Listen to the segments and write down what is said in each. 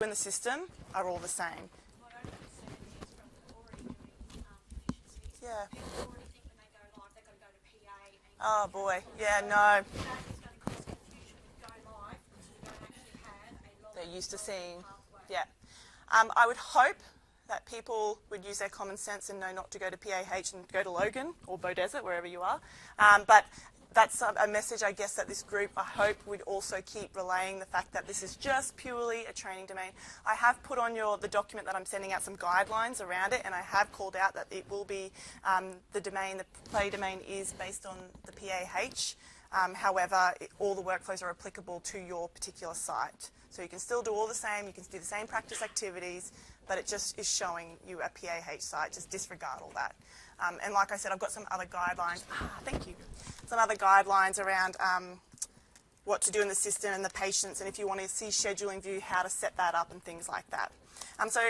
in the system are all the same. What I don't understand is from already doing efficiencies, Yeah. people already think when they go live they've got to go to PA. And Oh boy, yeah, no. That is going to cause confusion with go live because we don't actually have a lot. They're used to seeing, pathway. yeah. I would hope that people would use their common sense and know not to go to PAH and go to Logan or Beaudesert, wherever you are. But that's a message, I guess, that this group, I hope, would also keep relaying the fact that this is just purely a training domain. I have put on the document that I'm sending out some guidelines around it, and I have called out that it will be the play domain is based on the PAH. However, all the workflows are applicable to your particular site. So you can still do all the same, you can do the same practice activities, but it just is showing you a PAH site. Just disregard all that. And like I said, I've got some other guidelines. Thank you. Some other guidelines around what to do in the system and the patients, and if you want to see scheduling view, how to set that up and things like that. So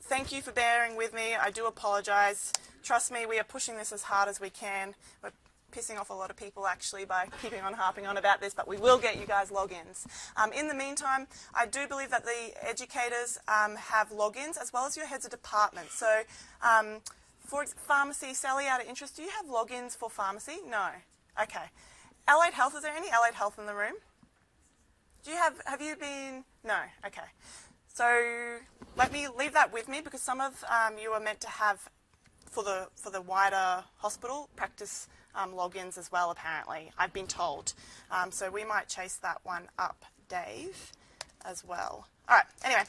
thank you for bearing with me. I do apologise. Trust me, we are pushing this as hard as we can. We're pissing off a lot of people actually by keeping on harping on about this, but we will get you guys logins. In the meantime, I do believe that the educators have logins as well as your heads of department. So for pharmacy, Sally, out of interest, do you have logins for pharmacy? No. Okay. Allied Health, is there any Allied Health in the room? Do you have you been? No. Okay. So let me leave that with me because some of you are meant to have for the wider hospital practice logins as well, apparently. I've been told. So we might chase that one up, Dave, as well. All right. Anyway.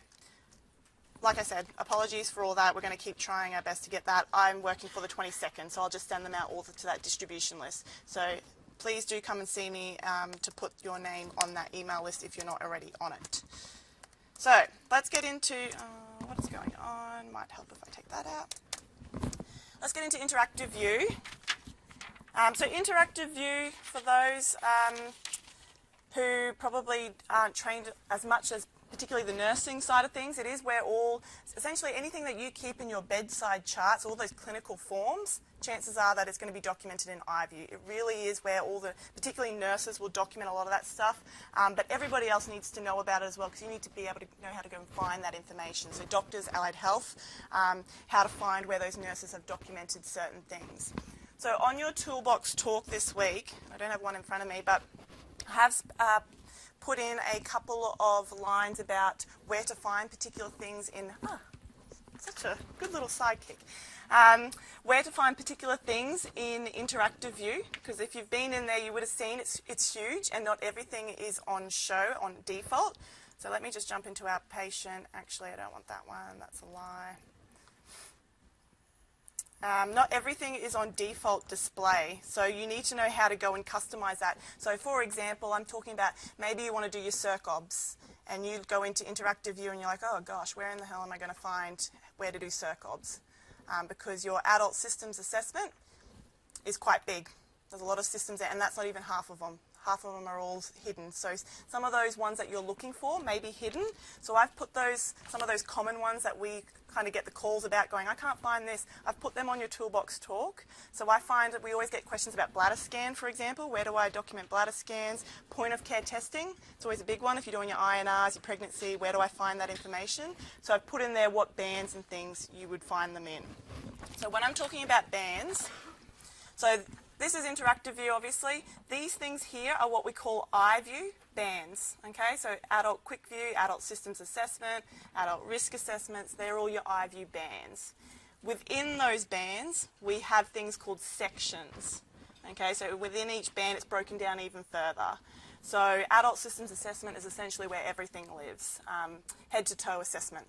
Like I said, apologies for all that. We're going to keep trying our best to get that. I'm working for the 22nd, so I'll just send them out all to that distribution list. So please do come and see me to put your name on that email list if you're not already on it. So let's get into what is going on. Might help if I take that out. Let's get into interactive view. So interactive view, for those who probably aren't trained as much as particularly the nursing side of things, it is where essentially anything that you keep in your bedside charts, all those clinical forms, chances are that it's going to be documented in iView. It really is where particularly nurses will document a lot of that stuff, but everybody else needs to know about it as well because you need to be able to know how to go and find that information. So doctors, allied health, how to find where those nurses have documented certain things. So on your toolbox talk this week, I don't have one in front of me, but I have put in a couple of lines about where to find particular things in, such a good little sidekick, where to find particular things in interactive view, because if you've been in there you would have seen it's huge and not everything is on show, on default. So let me just jump into outpatient. Actually, I don't want that one, that's a lie. Not everything is on default display, so you need to know how to go and customize that. So for example, I'm talking about maybe you want to do your circ-obs, and you go into interactive view and you're like, oh gosh, where in the hell am I going to find where to do circ-obs? Because your adult systems assessment is quite big. There's a lot of systems there, and that's not even half of them. Half of them are all hidden. So some of those ones that you're looking for may be hidden. So I've put some of those common ones that we kind of get the calls about going, I can't find this. I've put them on your toolbox talk. So I find that we always get questions about bladder scan, for example. Where do I document bladder scans? Point of care testing. It's always a big one. If you're doing your INRs, your pregnancy, where do I find that information? So I've put in there what bands and things you would find them in. So when I'm talking about bands, so this is interactive view, obviously. These things here are what we call iView bands, okay? So adult quick view, adult systems assessment, adult risk assessments, they're all your iView bands. Within those bands, we have things called sections, okay? So within each band, it's broken down even further. So adult systems assessment is essentially where everything lives. Head-to-toe assessment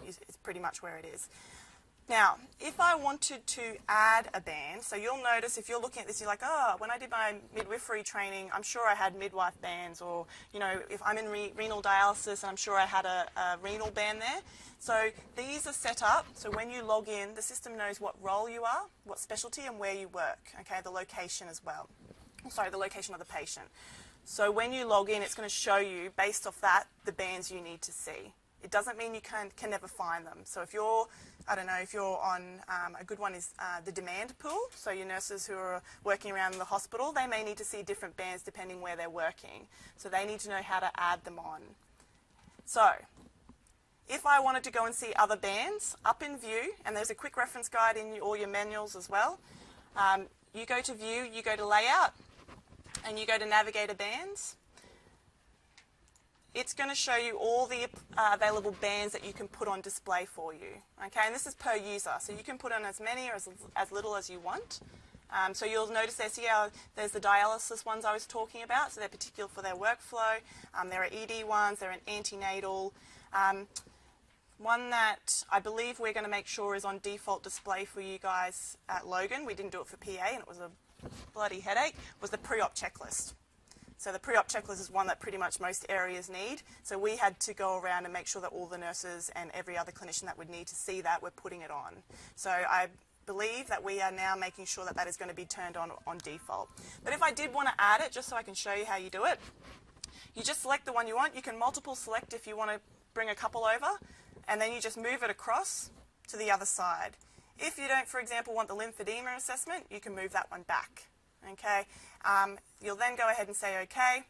is pretty much where it is. Now, if I wanted to add a band, so you'll notice if you're looking at this, you're like, oh, when I did my midwifery training, I'm sure I had midwife bands, or, you know, if I'm in renal dialysis, I'm sure I had a renal band there. So these are set up, so when you log in, the system knows what role you are, what specialty, and where you work, okay, the location as well. Sorry, the location of the patient. So when you log in, it's going to show you, based off that, the bands you need to see. It doesn't mean you can never find them. So if you're, I don't know, if you're on, a good one is the demand pool. So your nurses who are working around the hospital, they may need to see different bands depending where they're working. So they need to know how to add them on. So If I wanted to go and see other bands, up in View, and there's a quick reference guide in all your manuals as well, you go to View, you go to Layout, and you go to Navigator Bands. It's going to show you all the available bands that you can put on display for you. Okay, and this is per user, so you can put on as many or as little as you want. So you'll notice there's the dialysis ones I was talking about, so they're particular for their workflow. There are ED ones, there are an antenatal. One that I believe we're going to make sure is on default display for you guys at Logan, we didn't do it for PA and it was a bloody headache, was the pre-op checklist. So the pre-op checklist is one that pretty much most areas need. So we had to go around and make sure that all the nurses and every other clinician that would need to see that were putting it on. So I believe that we are now making sure that that is going to be turned on default. But if I did want to add it, just so I can show you how you do it, you just select the one you want. You can multiple select if you want to bring a couple over, and then you just move it across to the other side. If you don't, for example, want the lymphedema assessment, you can move that one back. Okay, you'll then go ahead and say OK.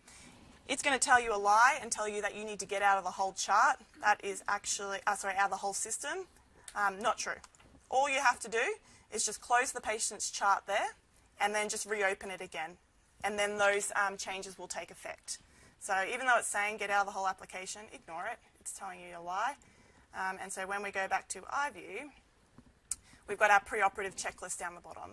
It's going to tell you a lie and tell you that you need to get out of the whole chart. That is actually, out of the whole system. Not true. All you have to do is just close the patient's chart there and then just reopen it again. And then those changes will take effect. So even though it's saying get out of the whole application, ignore it. It's telling you a lie. And so when we go back to iView, we've got our preoperative checklist down the bottom.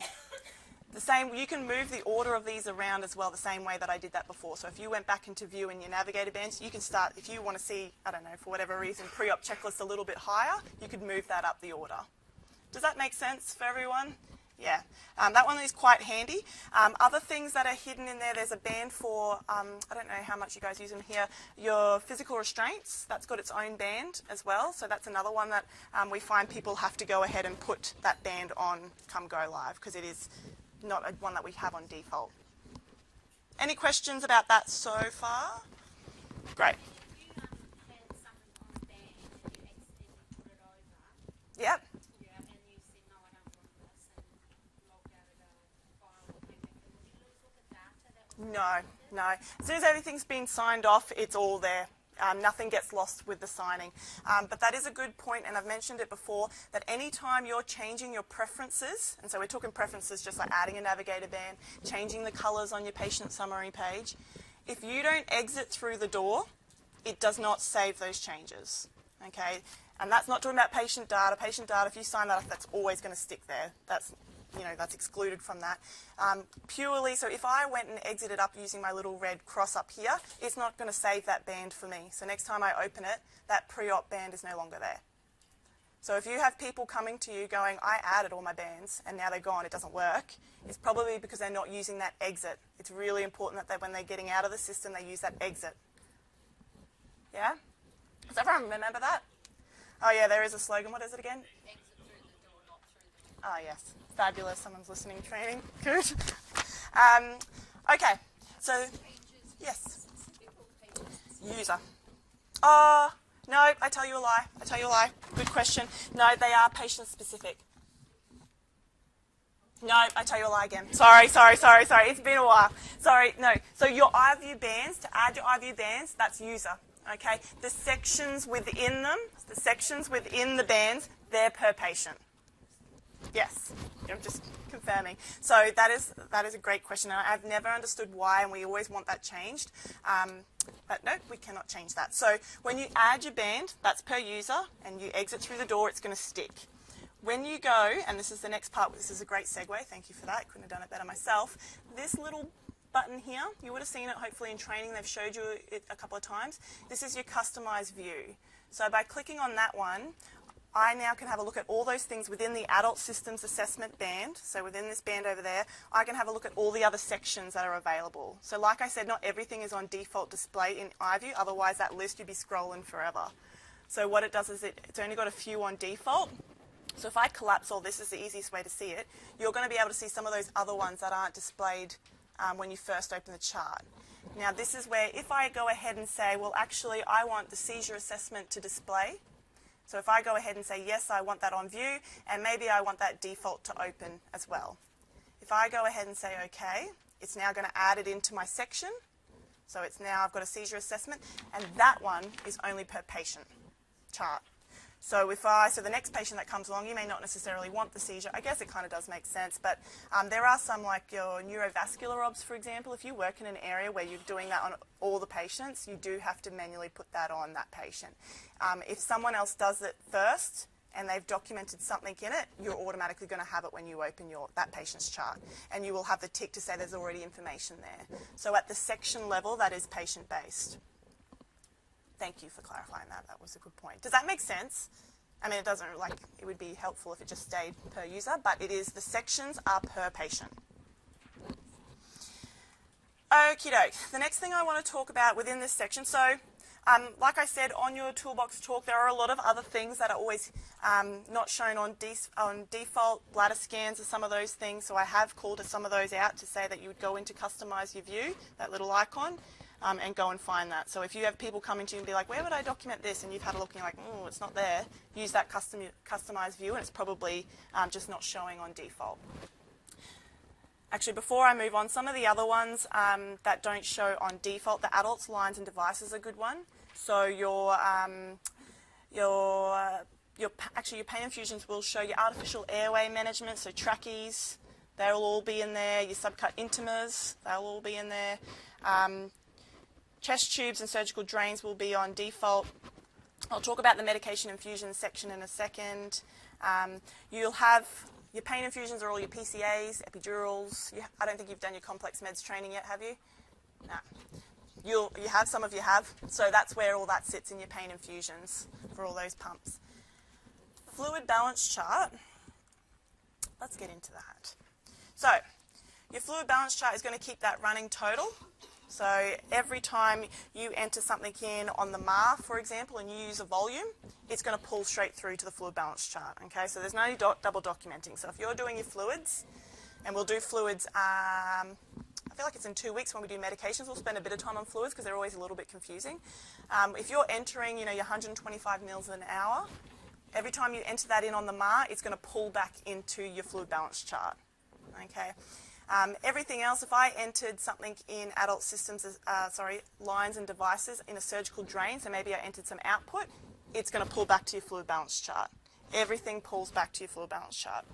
The same, you can move the order of these around as well, the same way that I did that before. So if you went back into View in your Navigator bands, you can start, if you want to see, I don't know, for whatever reason, pre-op checklist a little bit higher, you could move that up the order. Does that make sense for everyone? Yeah, that one is quite handy. Other things that are hidden in there, there's a band for, I don't know how much you guys use them here, your physical restraints. That's got its own band as well. So that's another one that we find people have to go ahead and put that band on come go live because it is not one that we have on default. Any questions about that so far? Great. Yep. No. As soon as everything's been signed off, it's all there. Nothing gets lost with the signing. But that is a good point, and I've mentioned it before, that any time you're changing your preferences, and so we're talking preferences just like adding a navigator band, changing the colours on your patient summary page, if you don't exit through the door, it does not save those changes. Okay? And that's not talking about patient data. Patient data, if you sign that off, that's always going to stick there. That's excluded from that. Purely, so if I went and exited up using my little red cross up here, it's not going to save that band for me. So next time I open it, that pre-op band is no longer there. So if you have people coming to you going, I added all my bands and now they're gone, it doesn't work, it's probably because they're not using that exit. It's really important that when they're getting out of the system, they use that exit. Yeah? Does everyone remember that? Oh yeah, there is a slogan. What is it again? Exit through the door, not through the door. Oh yes. Fabulous. Someone's listening training. Good. Okay. So, yes. User. Oh, no, I tell you a lie. Good question. No, they are patient specific. No, I tell you a lie again. Sorry. It's been a while. Sorry, no. So your iView bands, to add your iView bands, that's user. Okay. The sections within them, the bands, they're per patient. Yes, I'm just confirming. So that is a great question, and I've never understood why, and we always want that changed. But no, we cannot change that. So when you add your band, that's per user, and you exit through the door, it's going to stick. When you go, and this is the next part, this is a great segue, thank you for that, couldn't have done it better myself. This little button here, you would have seen it hopefully in training, they've showed you it a couple of times. This is your customized view. So by clicking on that one, I now can have a look at all those things within the adult systems assessment band. So within this band over there, I can have a look at all the other sections that are available. So like I said, not everything is on default display in iView, otherwise that list you'd be scrolling forever. So what it does is it's only got a few on default. So if I collapse all this, is the easiest way to see it, you're going to be able to see some of those other ones that aren't displayed when you first open the chart. Now this is where if I go ahead and say, well actually I want the seizure assessment to display. So if I go ahead and say, yes, I want that on view, and maybe I want that default to open as well. If I go ahead and say OK, it's now going to add it into my section. So it's now I've got a seizure assessment, and that one is only per patient chart. So so the next patient that comes along, you may not necessarily want the seizure. I guess it kind of does make sense, but there are some, like your neurovascular obs, for example. If you work in an area where you're doing that on all the patients, you do have to manually put that on that patient. If someone else does it first and they've documented something in it, you're automatically going to have it when you open that patient's chart, and you will have the tick to say there's already information there. So at the section level, that is patient-based. Thank you for clarifying that. That was a good point. Does that make sense? I mean, it doesn't, like, it would be helpful if it just stayed per user, but it is, the sections are per patient. Okie doke. The next thing I want to talk about within this section, so like I said, on your toolbox talk, there are a lot of other things that are always not shown on default. Bladder scans are some of those things, so I have called some of those out to say that you would go into customize your view, that little icon, and go and find that. So if you have people coming to you and be like, where would I document this? And you've had a look and you're like, oh, it's not there. Use that customized view, and it's probably just not showing on default. Actually, before I move on, some of the other ones that don't show on default, the adults, lines, and devices are a good one. So your pain infusions will show your artificial airway management, so trachees, they'll all be in there. Your subcut intimas, they'll all be in there. Chest tubes and surgical drains will be on default. I'll talk about the medication infusion section in a second. You'll have your pain infusions are all your PCAs, epidurals. I don't think you've done your complex meds training yet, have you? No. You have, some of you have. So that's where all that sits in your pain infusions for all those pumps. Fluid balance chart. Let's get into that. So your fluid balance chart is going to keep that running total. So every time you enter something in on the MAR, for example, and you use a volume, it's going to pull straight through to the fluid balance chart. Okay, so there's no double documenting. So if you're doing your fluids, and we'll do fluids, I feel like it's in 2 weeks when we do medications. We'll spend a bit of time on fluids because they're always a little bit confusing. If you're entering, your 125 mils an hour, every time you enter that in on the MAR, it's going to pull back into your fluid balance chart. Okay. Everything else, if I entered something in adult systems, lines and devices in a surgical drain, so maybe I entered some output, it's going to pull back to your fluid balance chart. Everything pulls back to your fluid balance chart.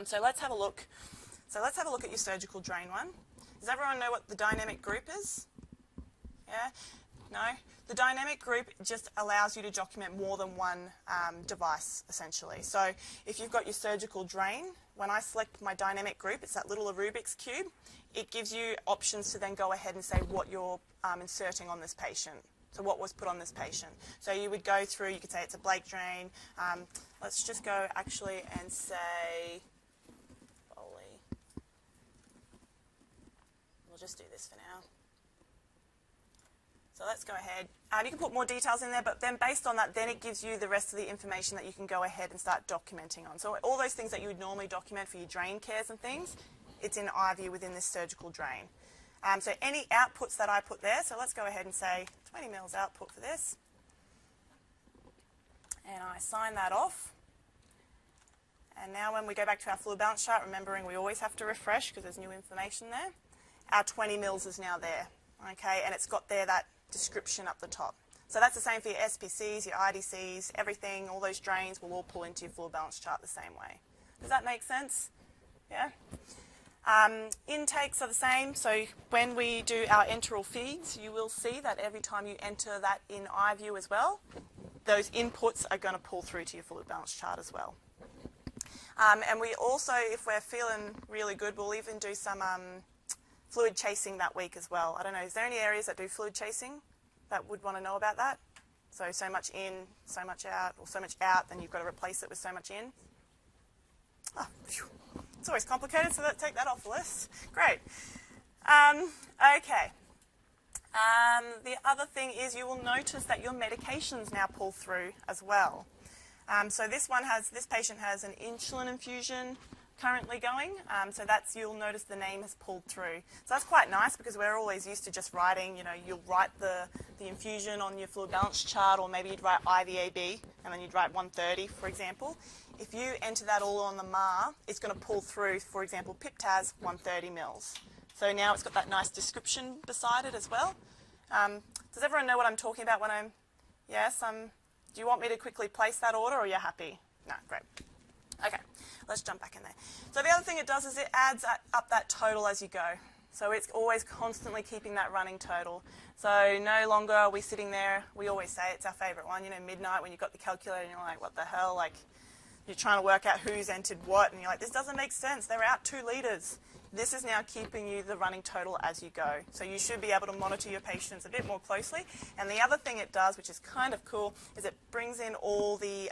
So let's have a look. So let's have a look at your surgical drain one. Does everyone know what the dynamic group is? Yeah? No? The dynamic group just allows you to document more than one device, essentially. So if you've got your surgical drain, when I select my dynamic group, it's that little Rubik's Cube, it gives you options to then go ahead and say what you're inserting on this patient. So what was put on this patient. So you would go through, you could say it's a Blake drain. Let's just go actually and say Foley. We'll just do this for now. So let's go ahead. You can put more details in there, but then based on that, then it gives you the rest of the information that you can go ahead and start documenting on. So all those things that you would normally document for your drain cares and things, it's in iView within this surgical drain. So any outputs that I put there, so let's go ahead and say 20 mils output for this. And I sign that off. And now when we go back to our fluid balance chart, remembering we always have to refresh because there's new information there, our 20 mils is now there. Okay, and it's got there that description up the top. So that's the same for your SPCs, your IDCs, everything, all those drains will all pull into your fluid balance chart the same way. Does that make sense? Yeah? Intakes are the same, so when we do our enteral feeds, you will see that every time you enter that in iView as well, those inputs are going to pull through to your fluid balance chart as well. And we also, if we're feeling really good, we'll even do some fluid chasing that week as well. I don't know, is there any areas that do fluid chasing that would want to know about that? So much in, so much out, or so much out, then you've got to replace it with so much in. Oh, phew. It's always complicated, so take that off the list. Great. Okay. The other thing is you will notice that your medications now pull through as well. So this patient has an insulin infusion currently going, so you'll notice the name has pulled through. So that's quite nice because we're always used to just writing, you'll write the infusion on your fluid balance chart, or maybe you'd write IVAB and then you'd write 130, for example. If you enter that all on the MAR, it's going to pull through, for example, PIPTAS 130 mils. So now it's got that nice description beside it as well. Does everyone know what I'm talking about when I'm, yes, Do you want me to quickly place that order, or are you happy? No, great. Okay, let's jump back in there. So the other thing it does is it adds up that total as you go. So it's always constantly keeping that running total. So no longer are we sitting there, we always say it's our favourite one, you know, midnight when you've got the calculator and you're like, what the hell, like you're trying to work out who's entered what and you're like, this doesn't make sense, they're out 2 litres. This is now keeping you the running total as you go. So you should be able to monitor your patients a bit more closely. And the other thing it does, which is kind of cool, is it brings in all the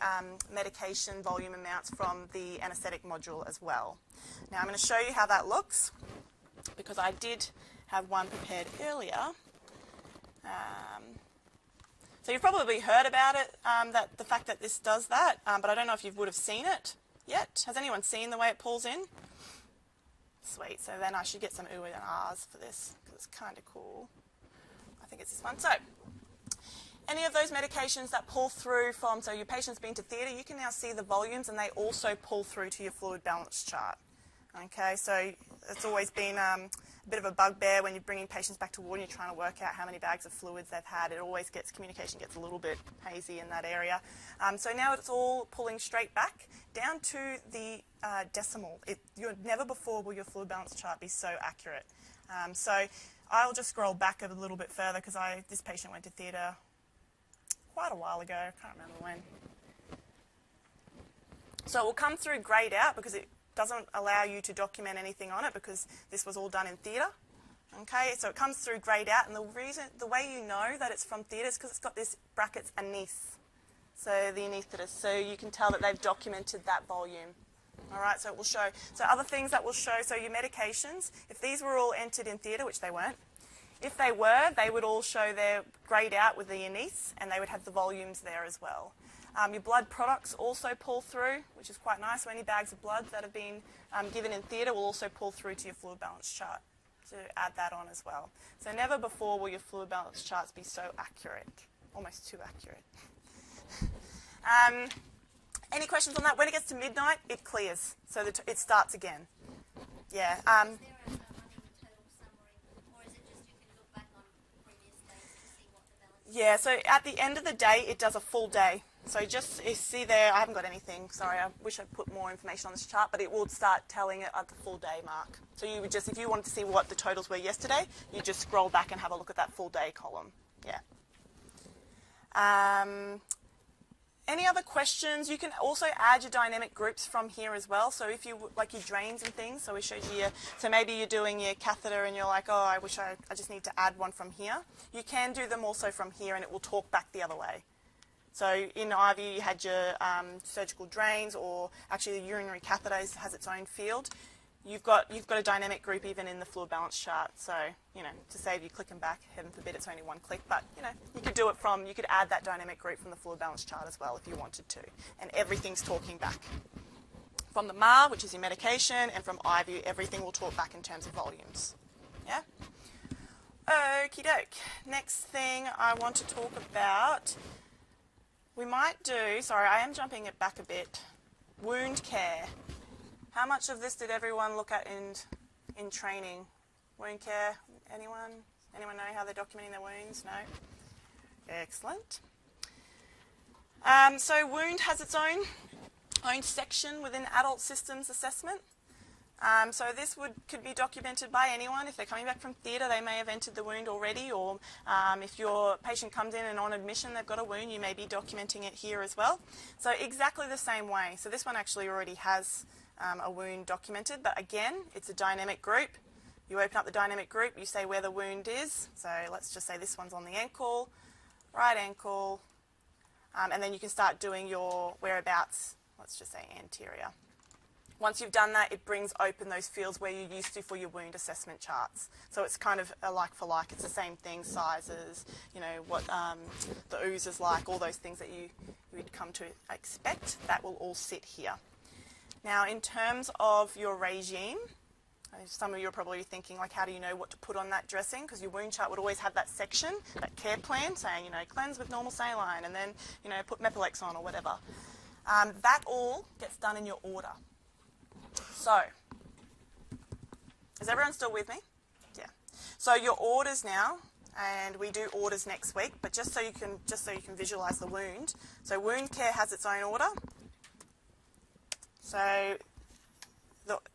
medication volume amounts from the anaesthetic module as well. Now I'm going to show you how that looks, because I did have one prepared earlier. So you've probably heard about it, that the fact that this does that, but I don't know if you would have seen it yet. Has anyone seen the way it pulls in? Sweet, so then I should get some ooh and ahs for this, because it's kind of cool. I think it's this one. So, any of those medications that pull through from, so your patient's been to theatre, you can now see the volumes and they also pull through to your fluid balance chart. Okay, so it's always been a bit of a bugbear when you're bringing patients back to ward and you're trying to work out how many bags of fluids they've had. It always gets, communication gets a little bit hazy in that area. So now it's all pulling straight back down to the decimal. Never before will your fluid balance chart be so accurate. So I'll just scroll back a little bit further because this patient went to theatre quite a while ago. I can't remember when. So it will come through greyed out because it doesn't allow you to document anything on it because this was all done in theatre. Okay, so it comes through greyed out, and the way you know that it's from theatre is because it's got this brackets anaesth. So the anaesthetist, so you can tell that they've documented that volume. All right, so it will show. So other things that will show, so your medications, if these were all entered in theatre, which they weren't, if they were, they would all show their greyed out with the anaesth, and they would have the volumes there as well. Your blood products also pull through, which is quite nice. So any bags of blood that have been given in theatre will also pull through to your fluid balance chart. So add that on as well. So never before will your fluid balance charts be so accurate, almost too accurate. Any questions on that? When it gets to midnight, it clears, so it starts again. Yeah. Is there a running total summary, or is it just you can look back on previous days to see what the balance is? Yeah, so at the end of the day, it does a full day. So just you see there, I haven't got anything. Sorry, I wish I'd put more information on this chart, but it will start telling it at the full day mark. So you would just, if you wanted to see what the totals were yesterday, you just scroll back and have a look at that full day column. Yeah. Any other questions? You can also add your dynamic groups from here as well. So if you, like your drains and things, so we showed you, so maybe you're doing your catheter and you're like, oh, I wish I just need to add one from here. You can do them also from here and it will talk back the other way. So in IV you had your surgical drains, or actually the urinary catheter has its own field. You've got a dynamic group even in the fluid balance chart. So, you know, to save you clicking back, heaven forbid it's only one click, but, you know, you could do it from, you could add that dynamic group from the fluid balance chart as well if you wanted to. And everything's talking back. From the MAR, which is your medication, and from IV, everything will talk back in terms of volumes. Yeah? Okie doke. Next thing I want to talk about, we might do, sorry, I am jumping it back a bit, wound care. How much of this did everyone look at in training? Wound care, anyone? Anyone know how they're documenting their wounds? No? Excellent. So wound has its own section within adult systems assessment. So this could be documented by anyone. If they're coming back from theatre, they may have entered the wound already, or if your patient comes in and on admission they've got a wound, you may be documenting it here as well. So exactly the same way. So this one actually already has a wound documented, but again, it's a dynamic group. You open up the dynamic group, you say where the wound is. So let's just say this one's on the ankle, right ankle, and then you can start doing your whereabouts, let's just say anterior. Once you've done that, it brings open those fields where you used to for your wound assessment charts. So it's kind of a like for like. It's the same thing, sizes, you know, what the ooze is like, all those things that you would come to expect, that will all sit here. Now, in terms of your regime, some of you are probably thinking, like, how do you know what to put on that dressing? Because your wound chart would always have that section, that care plan, saying, you know, cleanse with normal saline, and then, you know, put Mepilex on or whatever. That all gets done in your order. So, is everyone still with me? Yeah. So your orders now, and we do orders next week, but just so you can visualise the wound. So wound care has its own order. So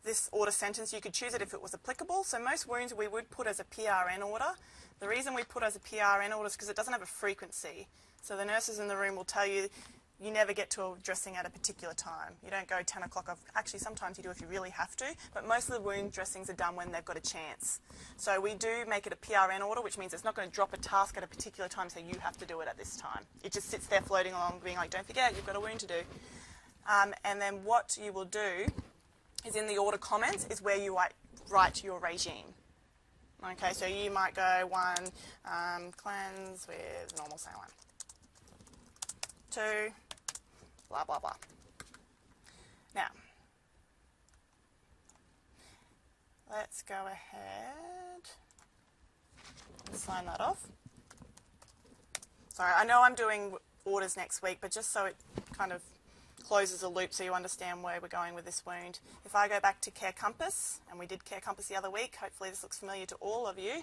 this order sentence, you could choose it if it was applicable. So most wounds we would put as a PRN order. The reason we put as a PRN order is because it doesn't have a frequency. So the nurses in the room will tell you, you never get to a dressing at a particular time. You don't go 10 o'clock. Actually, sometimes you do if you really have to, but most of the wound dressings are done when they've got a chance. So we do make it a PRN order, which means it's not going to drop a task at a particular time, so you have to do it at this time. It just sits there floating along, being like, don't forget, you've got a wound to do. And then what you will do is in the order comments is where you write your regime. Okay, so you might go 1, cleanse with normal saline. 2, blah, blah, blah. Now, let's go ahead and sign that off. Sorry, I know I'm doing orders next week, but just so it kind of closes a loop so you understand where we're going with this wound. If I go back to Care Compass, and we did Care Compass the other week, hopefully this looks familiar to all of you,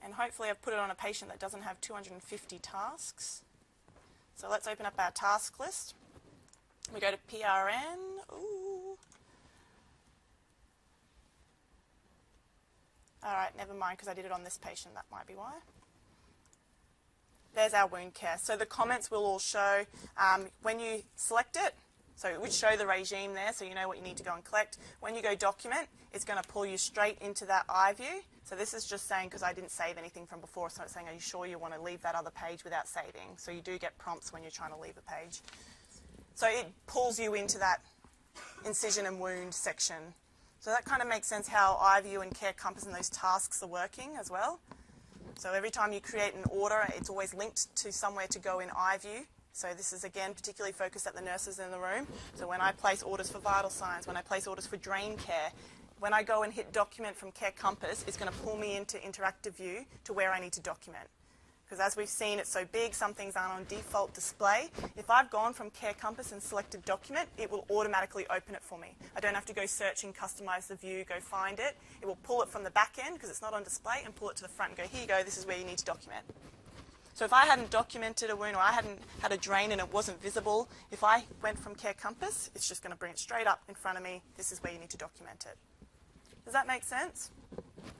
and hopefully I've put it on a patient that doesn't have 250 tasks. So let's open up our task list. We go to PRN. Ooh. All right, never mind, because I did it on this patient. That might be why. There's our wound care. So the comments will all show when you select it. So it would show the regime there, so you know what you need to go and collect. When you go document, it's going to pull you straight into that iView. So this is just saying, because I didn't save anything from before, so it's saying, are you sure you want to leave that other page without saving? So you do get prompts when you're trying to leave a page. So it pulls you into that incision and wound section. So that kind of makes sense how iView and Care Compass and those tasks are working as well. So every time you create an order, it's always linked to somewhere to go in iView. So this is, again, particularly focused at the nurses in the room. So when I place orders for vital signs, when I place orders for drain care, when I go and hit document from Care Compass, it's going to pull me into interactive view to where I need to document. Because as we've seen, it's so big, some things aren't on default display. If I've gone from Care Compass and selected document, it will automatically open it for me. I don't have to go search and customize the view, go find it. It will pull it from the back end because it's not on display and pull it to the front and go, here you go, this is where you need to document. So if I hadn't documented a wound or I hadn't had a drain and it wasn't visible, if I went from Care Compass, it's just going to bring it straight up in front of me. This is where you need to document it. Does that make sense?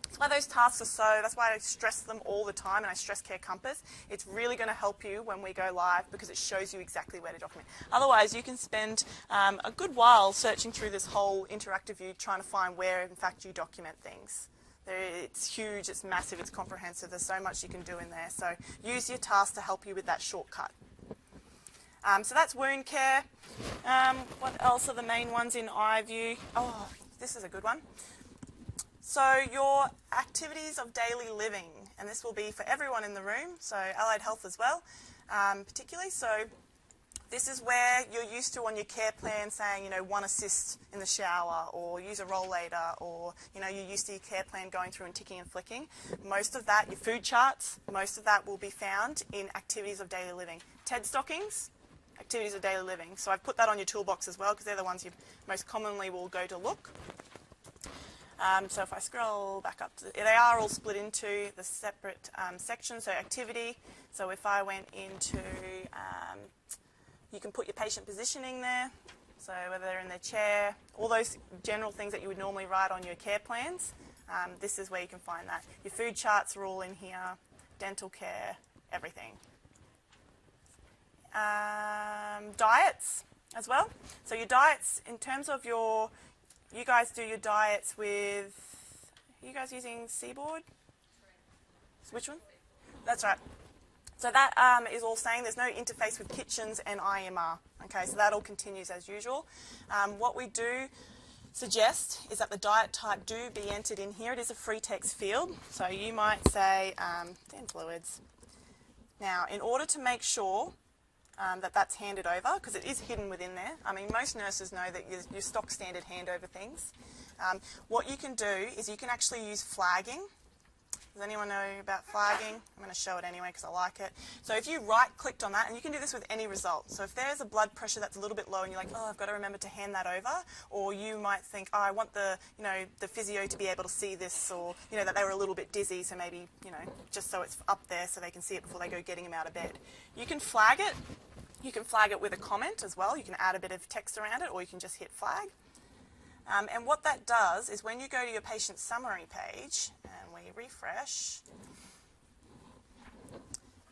That's why those tasks are that's why I stress them all the time, and I stress Care Compass. It's really going to help you when we go live because it shows you exactly where to document. Otherwise, you can spend a good while searching through this whole interactive view trying to find where, in fact, you document things. It's huge, it's massive, it's comprehensive. There's so much you can do in there. So use your task to help you with that shortcut. So that's wound care. What else are the main ones in iView? Oh, this is a good one. So your activities of daily living, and this will be for everyone in the room, so allied health as well, particularly. So this is where you're used to on your care plan saying, you know, 1 assist in the shower or use a rollator, or, you know, you're used to your care plan going through and ticking and flicking. Most of that, your food charts, most of that will be found in activities of daily living. TED stockings, activities of daily living. So I've put that on your toolbox as well because they're the ones you most commonly will go to look. So if I scroll back up, they are all split into the separate sections. So activity, so if I went into, you can put your patient positioning there, so whether they're in their chair, all those general things that you would normally write on your care plans, this is where you can find that. Your food charts are all in here, dental care, everything. Diets as well. So your diets, in terms of you guys do your diets with, are you guys using Seaboard? Which one? That's right. So that is all saying there's no interface with kitchens and IMR. Okay, so that all continues as usual. What we do suggest is that the diet type do be entered in here. It is a free text field. So you might say den fluids. Now, in order to make sure that's handed over, because it is hidden within there. I mean, most nurses know that your stock standard handover things. What you can do is you can actually use flagging. Does anyone know about flagging? I'm going to show it anyway because I like it. So if you right-clicked on that, and you can do this with any result. So if there's a blood pressure that's a little bit low and you're like, oh, I've got to remember to hand that over, or you might think, oh, I want the physio to be able to see this, or, that they were a little bit dizzy, so maybe, just so it's up there so they can see it before they go getting them out of bed. You can flag it. You can flag it with a comment as well. You can add a bit of text around it, or you can just hit flag. And what that does is when you go to your patient summary page, and we refresh,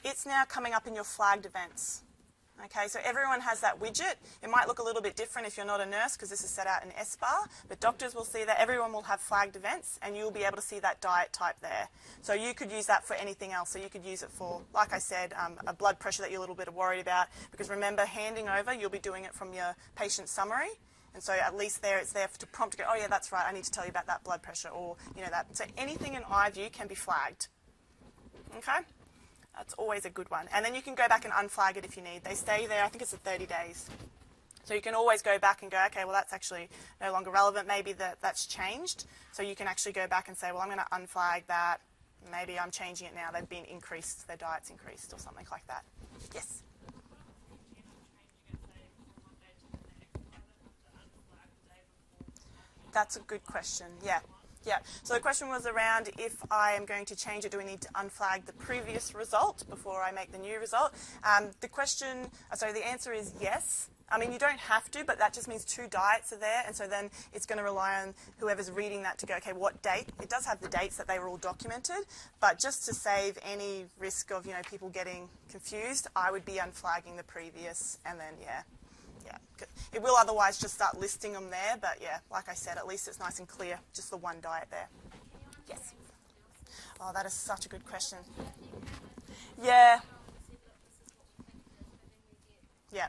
it's now coming up in your flagged events. Okay, so everyone has that widget. It might look a little bit different if you're not a nurse because this is set out in SBAR, but doctors will see that everyone will have flagged events and you'll be able to see that diet type there. So you could use that for anything else. So you could use it for, like I said, a blood pressure that you're a little bit worried about, because remember, handing over, you'll be doing it from your patient summary. And so at least there, it's there to prompt to go, oh yeah, that's right, I need to tell you about that blood pressure, or that. So anything in iView can be flagged. Okay? That's always a good one. And then you can go back and unflag it if you need. They stay there, I think it's 30 days. So you can always go back and go, okay, well that's actually no longer relevant, maybe that's changed. So you can actually go back and say, well, I'm going to unflag that. Maybe I'm changing it now, they've been increased, their diet's increased, or something like that. Yes? That's a good question, yeah. Yeah, so the question was around if I am going to change it, do we need to unflag the previous result before I make the new result? The answer is yes. I mean, you don't have to, but that just means 2 diets are there, and so then it's going to rely on whoever's reading that to go, okay, what date? It does have the dates that they were all documented, but just to save any risk of, people getting confused, I would be unflagging the previous, and then, yeah. It will otherwise just start listing them there, but yeah, like I said, at least it's nice and clear, just the one diet there. Yes. Oh, that is such a good question. Yeah. Yeah.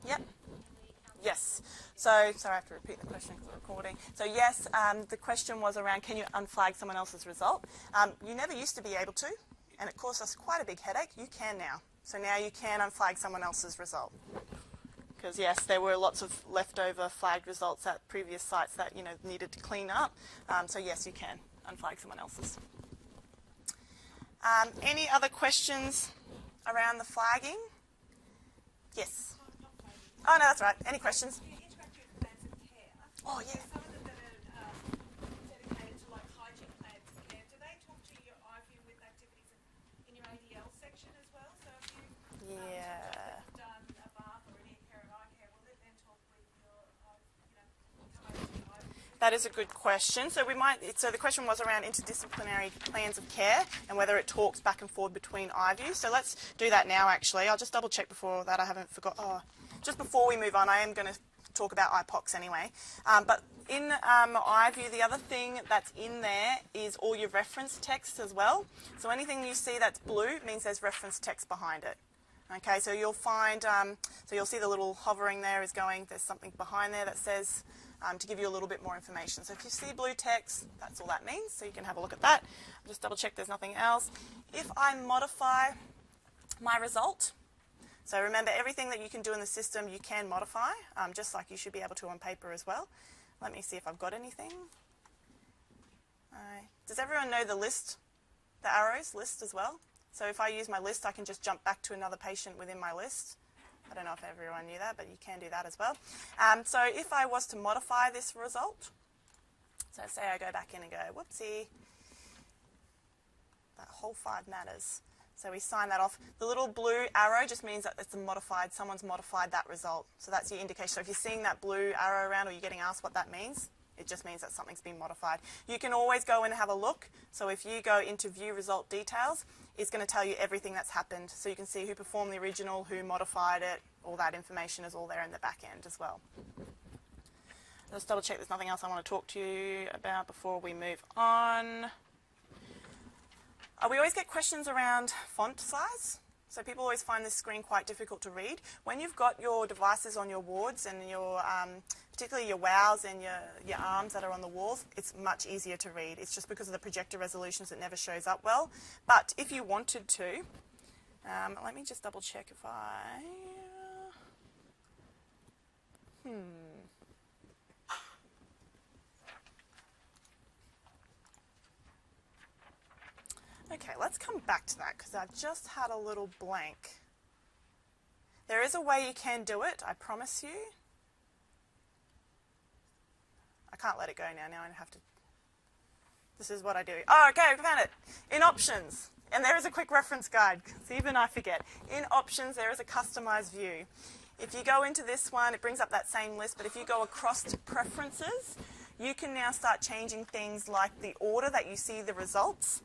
Yep. Yes. So, sorry, I have to repeat the question because we're recording. So yes, the question was around, can you unflag someone else's result? You never used to be able to, and it caused us quite a big headache. You can now. So now you can unflag someone else's result. Because yes, there were lots of leftover flagged results at previous sites that needed to clean up. So yes, you can unflag someone else's. Any other questions around the flagging? Yes. Oh no, that's right. Any questions? Oh yeah. That is a good question. So the question was around interdisciplinary plans of care and whether it talks back and forward between iView. So let's do that now, actually. I'll just double check before that. I haven't forgot. Oh, just before we move on, I am going to talk about IPOCs anyway. But in iView, the other thing that's in there is all your reference text as well. So anything you see that's blue means there's reference text behind it. Okay, so you'll find, so you'll see the little hovering there is going, there's something behind there that says, to give you a little bit more information. So if you see blue text, that's all that means, so you can have a look at that. Just double check there's nothing else. If I modify my result, so remember everything that you can do in the system you can modify, just like you should be able to on paper as well. Let me see if I've got anything. Does everyone know the list, the arrows list as well? So if I use my list, I can just jump back to another patient within my list. I don't know if everyone knew that, but you can do that as well. So if I was to modify this result, so say I go back in and go, whoopsie, that whole 5 matters. So we sign that off. The little blue arrow just means that it's modified, someone's modified that result. So that's your indication. So if you're seeing that blue arrow around or you're getting asked what that means, it just means that something's been modified. You can always go in and have a look. So if you go into view result details, it's going to tell you everything that's happened. So you can see who performed the original, who modified it, all that information is all there in the back end as well. Let's double check there's nothing else I want to talk to you about before we move on. We always get questions around font size. So people always find this screen quite difficult to read. When you've got your devices on your wards and your, particularly your wows and your arms that are on the walls, it's much easier to read. It's just because of the projector resolutions it never shows up well. But if you wanted to, let me just double check if I... Okay, let's come back to that because I've just had a little blank. There is a way you can do it, I promise you. I can't let it go now. Now I have to... This is what I do. Oh, okay, I found it. In options, and there is a quick reference guide, because even I forget. In options, there is a customized view. If you go into this one, it brings up that same list, but if you go across to preferences, you can now start changing things like the order that you see the results.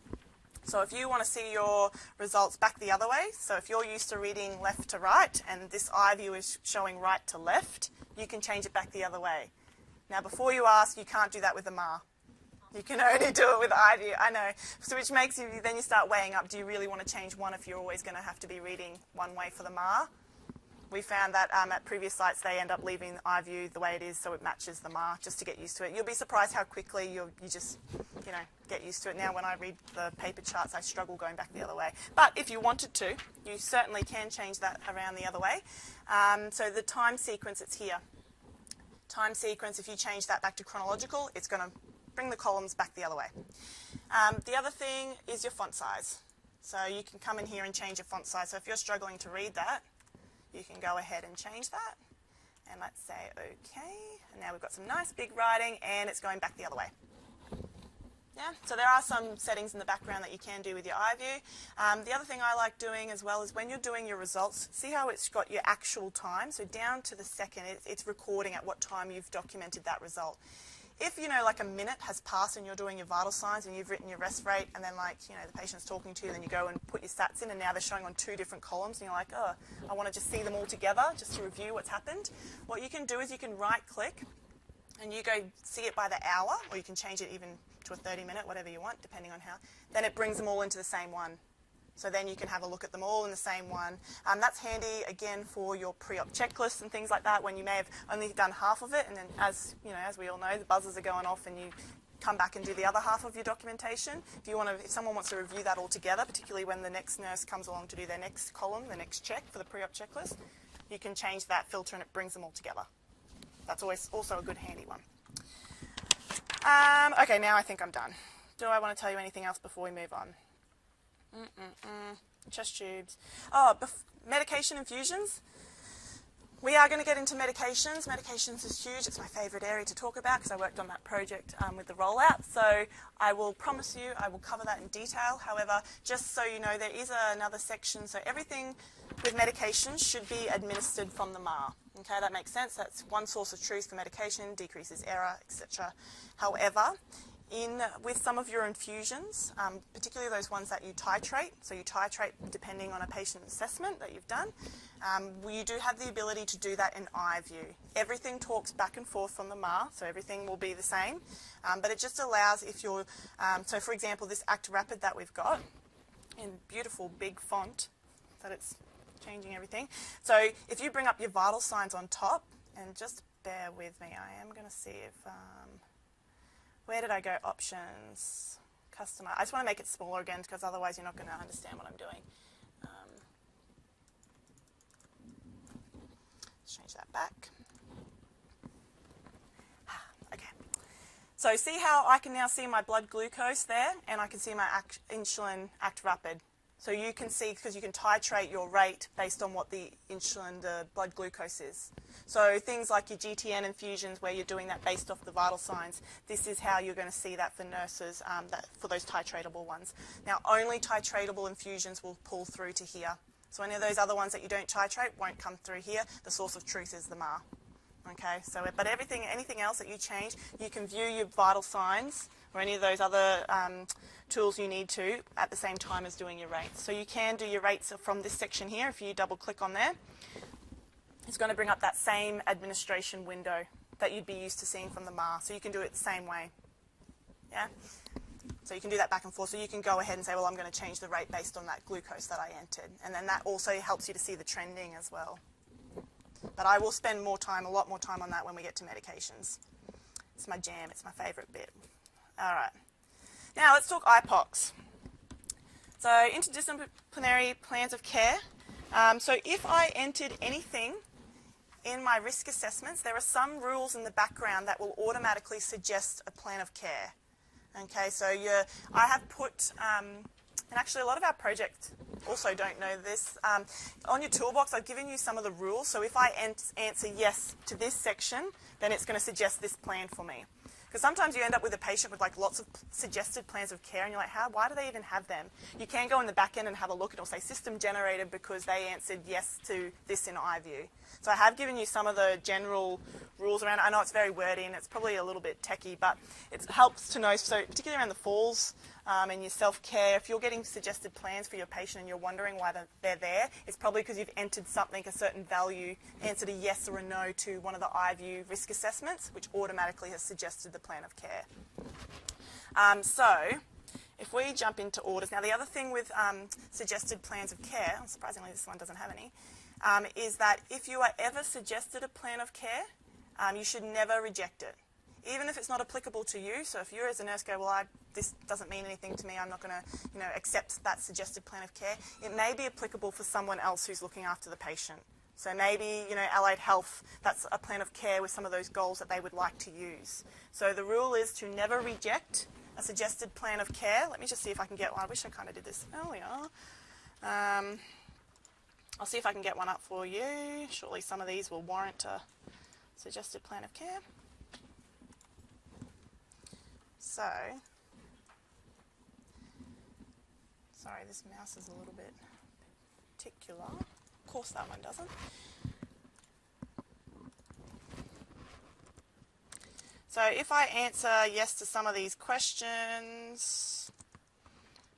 So if you want to see your results back the other way, so if you're used to reading left to right and this eye view is showing right to left, you can change it back the other way. Now before you ask, you can't do that with the MAR. You can only do it with eye view, I know. So which makes you, then you start weighing up, do you really want to change one if you're always going to have to be reading one way for the MAR? We found that at previous sites they end up leaving the eye view the way it is so it matches the MAR just to get used to it. You'll be surprised how quickly you just, get used to it. Now when I read the paper charts I struggle going back the other way. But if you wanted to, you certainly can change that around the other way. So the time sequence, it's here. Time sequence, if you change that back to chronological, it's going to bring the columns back the other way. The other thing is your font size. So you can come in here and change your font size. So if you're struggling to read that, you can go ahead and change that. And let's say OK. And now we've got some nice big writing and it's going back the other way. Yeah, so there are some settings in the background that you can do with your eye view. The other thing I like doing as well is when you're doing your results, see how it's got your actual time? So down to the second, it's recording at what time you've documented that result. If, like a minute has passed and you're doing your vital signs and you've written your rest rate and then the patient's talking to you, then you go and put your stats in and now they're showing on 2 different columns and you're like, oh, I want to just see them all together just to review what's happened. What you can do is you can right click and you go see it by the hour, or you can change it even to a 30-minute, whatever you want, depending on how. Then it brings them all into the same one. So then you can have a look at them all in the same one. That's handy, again, for your pre-op checklists and things like that, when you may have only done half of it, and then as we all know, the buzzers are going off and you come back and do the other half of your documentation. If someone wants to review that all together, particularly when the next nurse comes along to do their next column, the next check for the pre-op checklist, you can change that filter and it brings them all together. That's always also a good handy one. Okay, now I think I'm done. Do I want to tell you anything else before we move on? Chest tubes. Oh, medication infusions. We are going to get into medications. Medications is huge. It's my favourite area to talk about because I worked on that project with the rollout. So I will promise you I will cover that in detail. However, just so you know, there is another section. So everything with medication should be administered from the MAR. Okay, that makes sense. That's one source of truth for medication, decreases error, etc. However, with some of your infusions, particularly those ones that you titrate, so you titrate depending on a patient assessment that you've done, you do have the ability to do that in eye view. Everything talks back and forth from the MAR, so everything will be the same, but it just allows if you're, so for example, this Act Rapid that we've got in beautiful big font, that it's changing everything. So if you bring up your vital signs on top, and just bear with me, I am going to see if, where did I go? Options, customer. I just want to make it smaller again because otherwise you're not going to understand what I'm doing. Let's change that back. Okay. So see how I can now see my blood glucose there, and I can see my insulin Act Rapid. So you can see, because you can titrate your rate based on what the insulin, the blood glucose is. So things like your GTN infusions where you're doing that based off the vital signs, this is how you're going to see that for nurses, for those titratable ones. Now, only titratable infusions will pull through to here. So any of those other ones that you don't titrate won't come through here. The source of truth is the MAR. Okay, so, but anything else that you change, you can view your vital signs or any of those other tools you need to at the same time as doing your rates. So you can do your rates from this section here. If you double click on there, it's going to bring up that same administration window that you'd be used to seeing from the MAR. So you can do it the same way. Yeah. So you can do that back and forth. So you can go ahead and say, well, I'm going to change the rate based on that glucose that I entered. And then that also helps you to see the trending as well. But I will spend more time, a lot more time on that when we get to medications. It's my jam. It's my favourite bit. All right. Now let's talk IPOCs. So interdisciplinary plans of care. So if I entered anything in my risk assessments, there are some rules in the background that will automatically suggest a plan of care. Okay, so I have put And actually, a lot of our projects also don't know this. On your toolbox, I've given you some of the rules. So if I answer yes to this section, then it's going to suggest this plan for me. Because sometimes you end up with a patient with like lots of suggested plans of care, and you're like, why do they even have them? You can go in the back end and have a look. It'll say system generated because they answered yes to this in iView. So I have given you some of the general rules around it. I know it's very wordy and it's probably a little bit techy, but it helps to know, so particularly around the falls and your self-care, if you're getting suggested plans for your patient and you're wondering why they're there, it's probably because you've entered something, a certain value, answered a yes or a no to one of the iView risk assessments, which automatically has suggested the plan of care. So if we jump into orders, now the other thing with suggested plans of care, surprisingly this one doesn't have any, is that if you are ever suggested a plan of care, you should never reject it, even if it's not applicable to you. So if you as a nurse go, well, this doesn't mean anything to me, I'm not going to accept that suggested plan of care, it may be applicable for someone else who's looking after the patient. So maybe, Allied Health, that's a plan of care with some of those goals that they would like to use. So the rule is to never reject a suggested plan of care. Let me just see if I can get one. I wish I kind of did this earlier. I'll see if I can get one up for you. Surely some of these will warrant a suggested plan of care. So, sorry, this mouse is a little bit particular. Of course that one doesn't. So if I answer yes to some of these questions,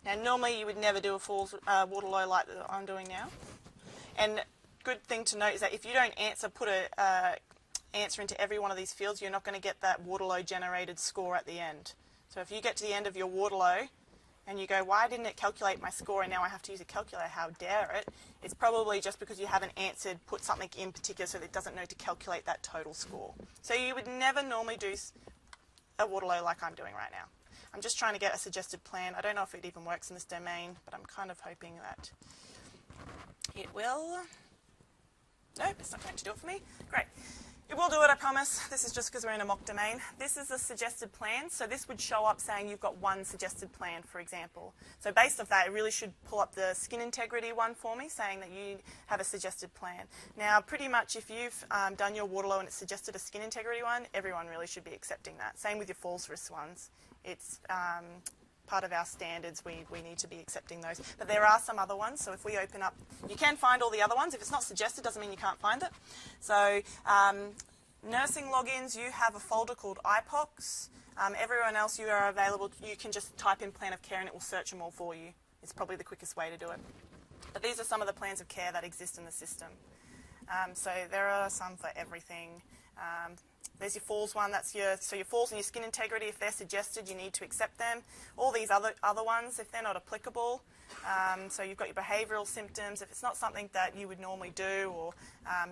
now normally you would never do a falls Waterloo like I'm doing now. And good thing to note is that if you don't put a answer into every one of these fields, you're not going to get that Waterloo generated score at the end. So if you get to the end of your Waterloo and you go, why didn't it calculate my score and now I have to use a calculator, how dare it? It's probably just because you haven't put something in particular so that it doesn't know to calculate that total score. So you would never normally do a Waterloo like I'm doing right now. I'm just trying to get a suggested plan. I don't know if it even works in this domain, but I'm kind of hoping that it will. Nope, it's not going to do it for me. Great. It will do it, I promise. This is just because we're in a mock domain. This is a suggested plan. So this would show up saying you've got one suggested plan, for example. So based off that, it really should pull up the skin integrity one for me, saying that you have a suggested plan. Now, pretty much if you've done your Waterloo and it's suggested a skin integrity one, everyone really should be accepting that. Same with your falls risk ones. It's part of our standards, we need to be accepting those. But there are some other ones, so if we open up, you can find all the other ones. If it's not suggested, doesn't mean you can't find it. So nursing logins, you have a folder called IPOCs. Everyone else, you are available, you can just type in plan of care and it will search them all for you. It's probably the quickest way to do it. But these are some of the plans of care that exist in the system. So there are some for everything. There's your falls one, so your falls and your skin integrity, if they're suggested, you need to accept them. All these other ones, if they're not applicable, so you've got your behavioural symptoms, if it's not something that you would normally do or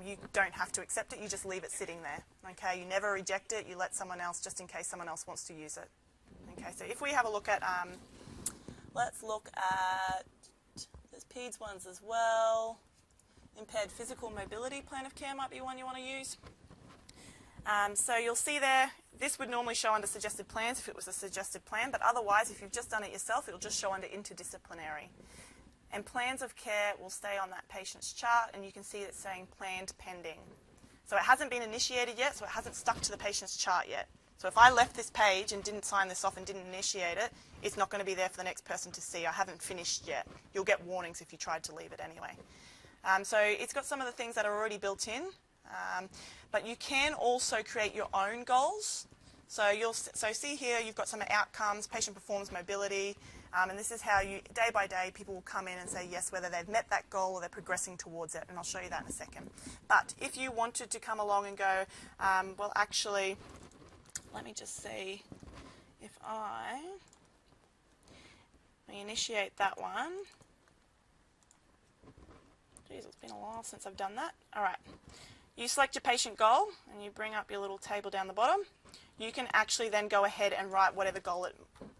you don't have to accept it, you just leave it sitting there, okay? You never reject it, you let someone else, just in case someone else wants to use it. Okay, so if we have a look at, let's look at, there's PEDS ones as well. Impaired physical mobility plan of care might be one you want to use. So you'll see there, this would normally show under suggested plans if it was a suggested plan, but otherwise, if you've just done it yourself, it'll just show under interdisciplinary. And plans of care will stay on that patient's chart, and you can see it's saying planned pending. So it hasn't been initiated yet, so it hasn't stuck to the patient's chart yet. So if I left this page and didn't sign this off and didn't initiate it, it's not going to be there for the next person to see. I haven't finished yet. You'll get warnings if you tried to leave it anyway. So it's got some of the things that are already built in. But you can also create your own goals. So see here, you've got some outcomes, patient performance, mobility, and this is how you, day by day, people will come in and say yes, whether they've met that goal or they're progressing towards it, and I'll show you that in a second. But if you wanted to come along and go, well, actually, let me just see if we initiate that one. Geez, it's been a while since I've done that. All right. You select your patient goal and you bring up your little table down the bottom. You can actually then go ahead and write whatever goal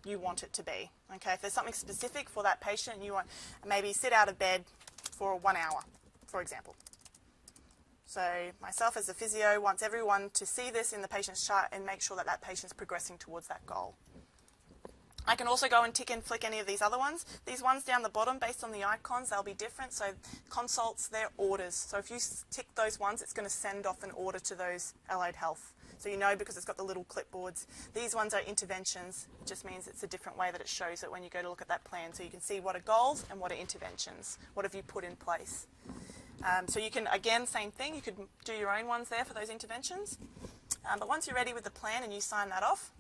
you want it to be. Okay, if there's something specific for that patient, you want maybe sit out of bed for 1 hour, for example. So myself as a physio wants everyone to see this in the patient's chart and make sure that that patient's progressing towards that goal. I can also go and tick and flick any of these other ones. These ones down the bottom, based on the icons, they'll be different. So consults, they're orders. So if you tick those ones, it's going to send off an order to those allied health. So you know because it's got the little clipboards. These ones are interventions. It just means it's a different way that it shows it when you go to look at that plan. So you can see what are goals and what are interventions. What have you put in place? So you can, again, same thing. You could do your own ones there for those interventions. But once you're ready with the plan and you sign that off,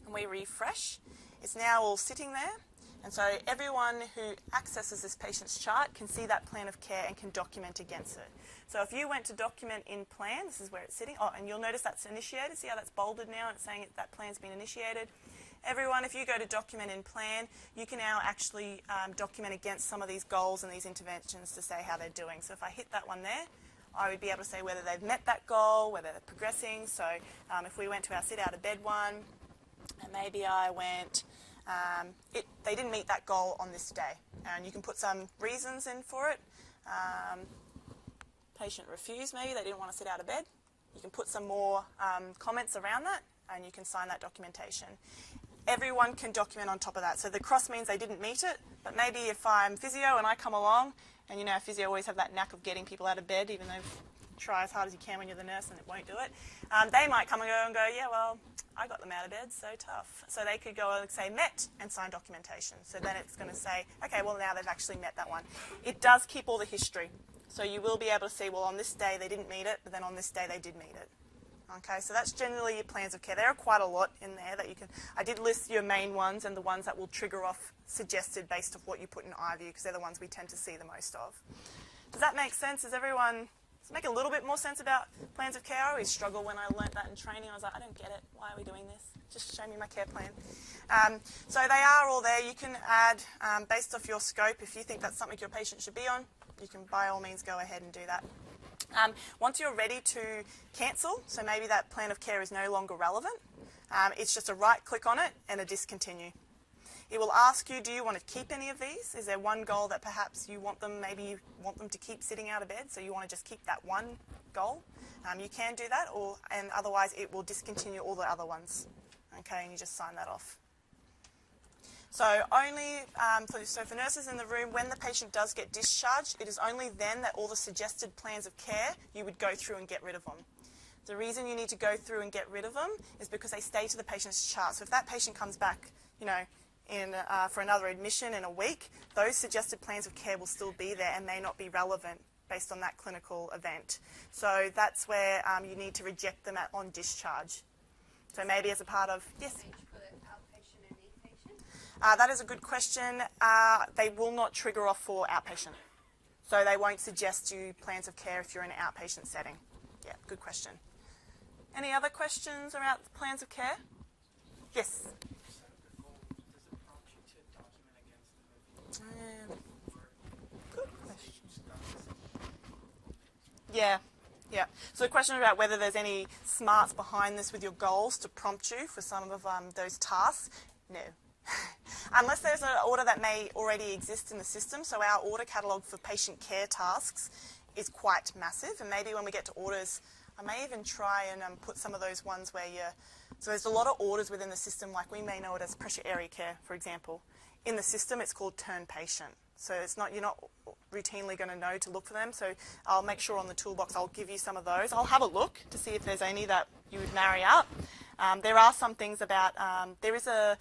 and we refresh, it's now all sitting there. And so everyone who accesses this patient's chart can see that plan of care and can document against it. So if you went to document in plan, this is where it's sitting. Oh, and you'll notice that's initiated. See how that's bolded now? It's saying that plan's been initiated. Everyone, if you go to document in plan, you can now actually document against some of these goals and these interventions to say how they're doing. So if I hit that one there, I would be able to say whether they've met that goal, whether they're progressing. So if we went to our sit out of bed one, and maybe I went, they didn't meet that goal on this day. And you can put some reasons in for it. Patient refused, maybe they didn't want to sit out of bed. You can put some more comments around that, and you can sign that documentation. Everyone can document on top of that. So the cross means they didn't meet it, but maybe if I'm physio and I come along, and you know physio always have that knack of getting people out of bed, even though you try as hard as you can when you're the nurse and it won't do it. They might come and go, yeah, well, I got them out of bed, so tough. So they could go and say met and sign documentation. So then it's going to say, okay, well now they've actually met that one. It does keep all the history. So you will be able to see, well, on this day they didn't meet it, but then on this day they did meet it. Okay, so that's generally your plans of care. There are quite a lot in there that you can. I did list your main ones and the ones that will trigger off suggested based off what you put in iView, because they're the ones we tend to see the most of. Does that make sense? Does it make a little bit more sense about plans of care? I always struggle when I learnt that in training. I was like, I don't get it. Why are we doing this? Just show me my care plan. So they are all there. You can add, based off your scope, if you think that's something your patient should be on, you can by all means go ahead and do that. Once you're ready to cancel, so maybe that plan of care is no longer relevant, it's just a right click on it and a discontinue. It will ask you, do you want to keep any of these? Is there one goal that perhaps you want them, maybe you want them to keep sitting out of bed, so you want to just keep that one goal? You can do that, and otherwise it will discontinue all the other ones. Okay, and you just sign that off. So only for nurses in the room, when the patient does get discharged, it is only then that all the suggested plans of care, you would go through and get rid of them. The reason you need to go through and get rid of them is because they stay to the patient's chart. So if that patient comes back, for another admission in a week, those suggested plans of care will still be there and may not be relevant based on that clinical event. So that's where you need to reject them on discharge. So maybe as a part of, yes? That is a good question. They will not trigger off for outpatient. So they won't suggest you plans of care if you're in an outpatient setting. Yeah, good question. Any other questions about plans of care? Yes? Good question. Yeah. So the question about whether there's any smarts behind this with your goals to prompt you for some of those tasks, no. Unless there's an order that may already exist in the system. So our order catalogue for patient care tasks is quite massive, and maybe when we get to orders, I may even try and put some of those ones where so there's a lot of orders within the system, like we may know it as pressure area care, for example. In the system, it's called turn patient. So you're not routinely going to know to look for them. So I'll make sure on the toolbox I'll give you some of those. I'll have a look to see if there's any that you would marry up. There are some things about, there is a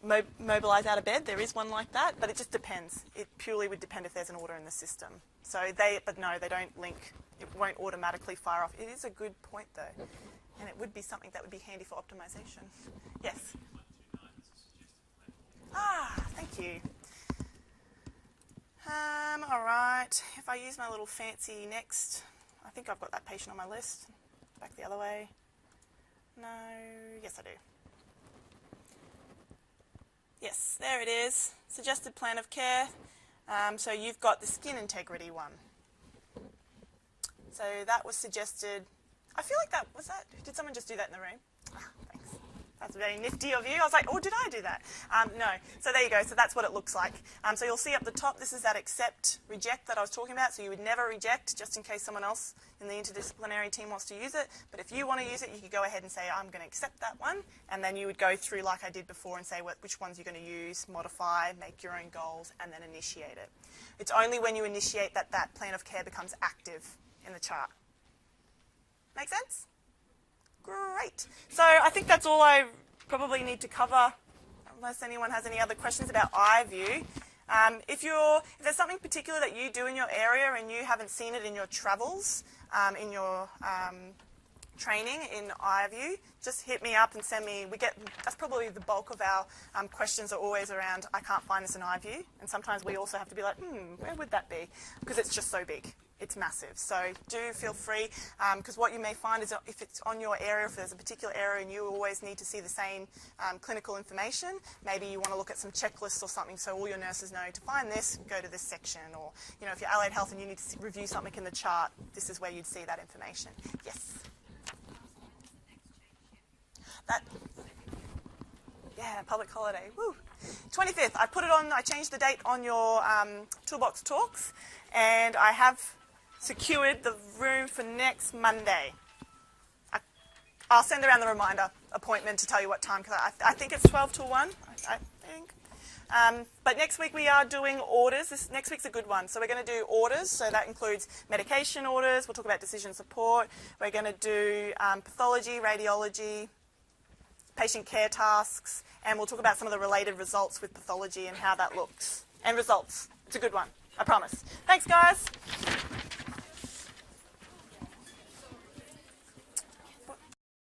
mobilise out of bed. There is one like that, but it just depends. It purely would depend if there's an order in the system. So but no, they don't link. It won't automatically fire off. It is a good point though, and it would be something that would be handy for optimization. Yes. Thank you. All right. If I use my little fancy next, I think I've got that patient on my list. Back the other way. No. Yes, I do. Yes, there it is. Suggested plan of care. So you've got the skin integrity one. So that was suggested. I feel like that, did someone just do that in the room? Thanks. That's very nifty of you. I was like, oh, did I do that? No. So there you go. So that's what it looks like. So you'll see up the top, this is that accept, reject that I was talking about. So you would never reject, just in case someone else in the interdisciplinary team wants to use it. But if you want to use it, you could go ahead and say, I'm going to accept that one. And then you would go through like I did before and say which ones you're going to use, modify, make your own goals, and then initiate it. It's only when you initiate that that plan of care becomes active in the chart. Make sense? Great. So I think that's all I probably need to cover, unless anyone has any other questions about iView. If there's something particular that you do in your area and you haven't seen it in your travels, in your training in iView, just hit me up and send me. That's probably the bulk of our questions are always around, I can't find this in iView. And sometimes we also have to be like, where would that be? Because it's just so big. It's massive. So do feel free, because what you may find is if it's on your area, if there's a particular area and you always need to see the same clinical information, maybe you want to look at some checklists or something so all your nurses know to find this, go to this section. Or, you know, if you're allied health and you need to review something in the chart, this is where you'd see that information. Yes? Yeah, public holiday. Woo. 25th. I put it on, I changed the date on your Toolbox Talks, and I have secured the room for next Monday. I'll send around the reminder appointment to tell you what time, because I think it's 12 to 1, I think. But next week we are doing orders. Next week's a good one. So we're going to do orders. So that includes medication orders. We'll talk about decision support. We're going to do pathology, radiology, patient care tasks, and we'll talk about some of the related results with pathology and how that looks. And results. It's a good one. I promise. Thanks, guys.